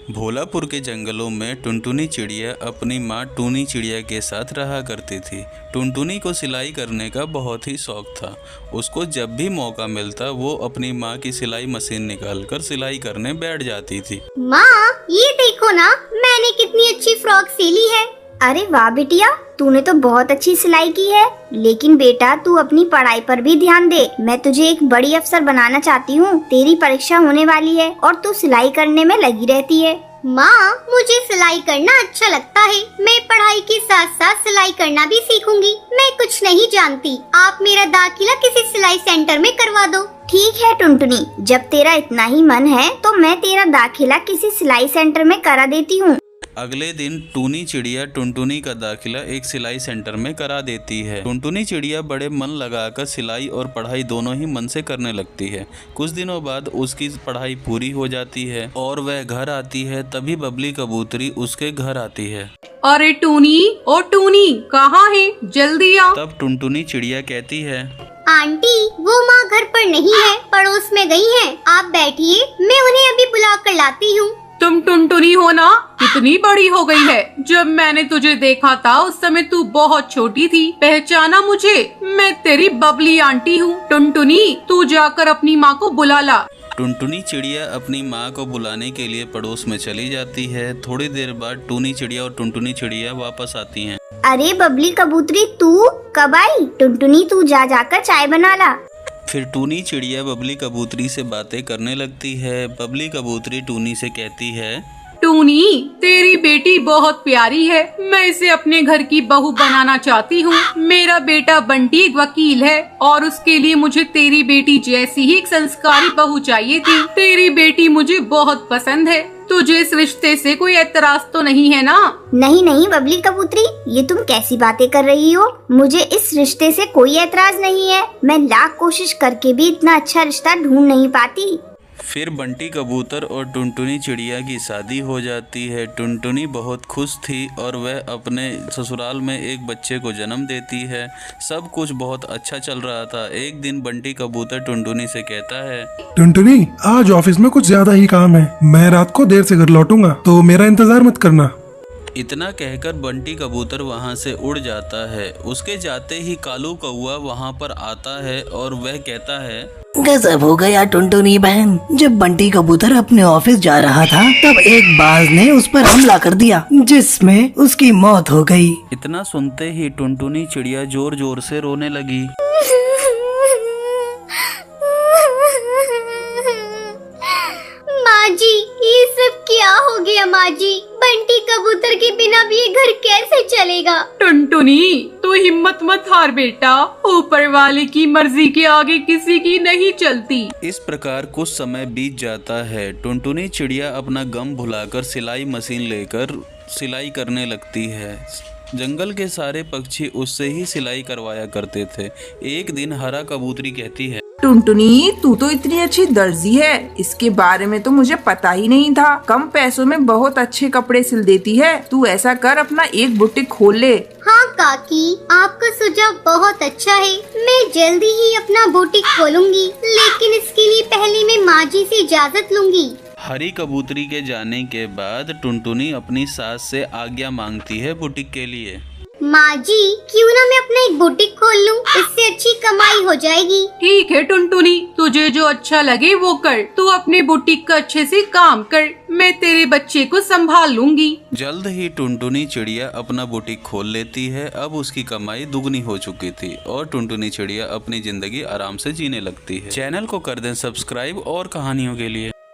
भोलापुर के जंगलों में टुनटुनी चिड़िया अपनी माँ टूनी चिड़िया के साथ रहा करती थी। टुनटुनी को सिलाई करने का बहुत ही शौक था। उसको जब भी मौका मिलता वो अपनी माँ की सिलाई मशीन निकालकर सिलाई करने बैठ जाती थी। माँ, ये देखो ना, मैंने कितनी अच्छी फ्रॉक सिली है। अरे वाह बिटिया, तूने तो बहुत अच्छी सिलाई की है। लेकिन बेटा, तू अपनी पढ़ाई पर भी ध्यान दे। मैं तुझे एक बड़ी अफसर बनाना चाहती हूँ। तेरी परीक्षा होने वाली है और तू सिलाई करने में लगी रहती है। माँ, मुझे सिलाई करना अच्छा लगता है। मैं पढ़ाई के साथ साथ सिलाई करना भी सीखूंगी। मैं कुछ नहीं जानती। आप मेरा दाखिला किसी सिलाई सेंटर में करवा दो। ठीक है टुनटुनी, जब तेरा इतना ही मन है तो मैं तेरा दाखिला किसी सिलाई सेंटर में करा देती हूँ। अगले दिन टूनी चिड़िया टुनटुनी का दाखिला एक सिलाई सेंटर में करा देती है। टुनटुनी चिड़िया बड़े मन लगाकर सिलाई और पढ़ाई दोनों ही मन से करने लगती है। कुछ दिनों बाद उसकी पढ़ाई पूरी हो जाती है और वह घर आती है। तभी बबली कबूतरी उसके घर आती है। अरे टूनी, ओ टूनी, कहाँ है? जल्दी आ। तब टुनटुनी चिड़िया कहती है, आंटी, वो माँ घर पर नहीं है, पड़ोस में गई है। आप बैठिए, मैं उन्हें अभी बुला कर लाती हूँ। तुम टुनटुनी हो ना? कितनी बड़ी हो गई है। जब मैंने तुझे देखा था उस समय तू बहुत छोटी थी। पहचाना मुझे? मैं तेरी बबली आंटी हूँ। टुनटुनी, तू जाकर अपनी माँ को बुला ला। टुनटुनी चिड़िया अपनी माँ को बुलाने के लिए पड़ोस में चली जाती है। थोड़ी देर बाद टूनी चिड़िया और टुनटुनी चिड़िया वापस आती हैं। अरे बबली कबूतरी, तू कब आई? टुनटुनी, तू जाकर चाय बना ला। फिर टूनी चिड़िया बबली कबूतरी से बातें करने लगती है। बबली कबूतरी टूनी से कहती है, टूनी, तेरी बेटी बहुत प्यारी है। मैं इसे अपने घर की बहू बनाना चाहती हूँ। मेरा बेटा बंटी एक वकील है और उसके लिए मुझे तेरी बेटी जैसी ही एक संस्कारी बहू चाहिए थी। तेरी बेटी मुझे बहुत पसंद है। तुझे इस रिश्ते से कोई एतराज तो नहीं है ना? नहीं नहीं बबली कबूतरी, ये तुम कैसी बातें कर रही हो? मुझे इस रिश्ते से कोई एतराज नहीं है। मैं लाख कोशिश करके भी इतना अच्छा रिश्ता ढूंढ नहीं पाती। फिर बंटी कबूतर और टुनटुनी चिड़िया की शादी हो जाती है। टुनटुनी बहुत खुश थी और वह अपने ससुराल में एक बच्चे को जन्म देती है। सब कुछ बहुत अच्छा चल रहा था। एक दिन बंटी कबूतर टुनटुनी से कहता है, टुनटुनी, आज ऑफिस में कुछ ज्यादा ही काम है। मैं रात को देर से घर लौटूंगा, तो मेरा इंतजार मत करना। इतना कहकर बंटी कबूतर वहां से उड़ जाता है। उसके जाते ही कालू कौआ वहां पर आता है और वह कहता है, गजब हो गया टुनटुनी बहन। जब बंटी कबूतर अपने ऑफिस जा रहा था तब एक बाज ने उस पर हमला कर दिया, जिसमें उसकी मौत हो गई। इतना सुनते ही टुनटुनी चिड़िया जोर जोर से रोने लगी। माँ जी, ये सब क्या हो गया? माँ जी, बंटी कबूतर के बिना भी ये घर कैसे चलेगा? टुनटुनी, तू हिम्मत मत हार बेटा। ऊपर वाले की मर्जी के आगे किसी की नहीं चलती। इस प्रकार कुछ समय बीत जाता है। टुनटुनी चिड़िया अपना गम भुलाकर सिलाई मशीन लेकर सिलाई करने लगती है। जंगल के सारे पक्षी उससे ही सिलाई करवाया करते थे। एक दिन हरा कबूतरी कहती है, टुनटुनी, तू तो इतनी अच्छी दर्जी है। इसके बारे में तो मुझे पता ही नहीं था। कम पैसों में बहुत अच्छे कपड़े सिल देती है। तू ऐसा कर, अपना एक बुटीक खोल ले। हाँ काकी, आपका सुझाव बहुत अच्छा है। मैं जल्दी ही अपना बुटीक खोलूंगी, लेकिन इसके लिए पहले मैं माँ जी से इजाजत लूंगी। हरी कबूतरी के जाने के बाद टुनटुनी अपनी सास से आज्ञा मांगती है बुटीक के लिए। माँ जी, क्यों ना मैं अपना एक बुटीक खोल लूं? इससे अच्छी कमाई हो जाएगी। ठीक है टुनटुनी, तुझे जो अच्छा लगे वो कर। तू अपने बुटीक का अच्छे से काम कर। मैं तेरे बच्चे को संभाल लूंगी। जल्द ही टुनटुनी चिड़िया अपना बुटीक खोल लेती है। अब उसकी कमाई दुगनी हो चुकी थी और टुनटुनी चिड़िया अपनी जिंदगी आराम से जीने लगती है। चैनल को कर दें सब्सक्राइब और कहानियों के लिए।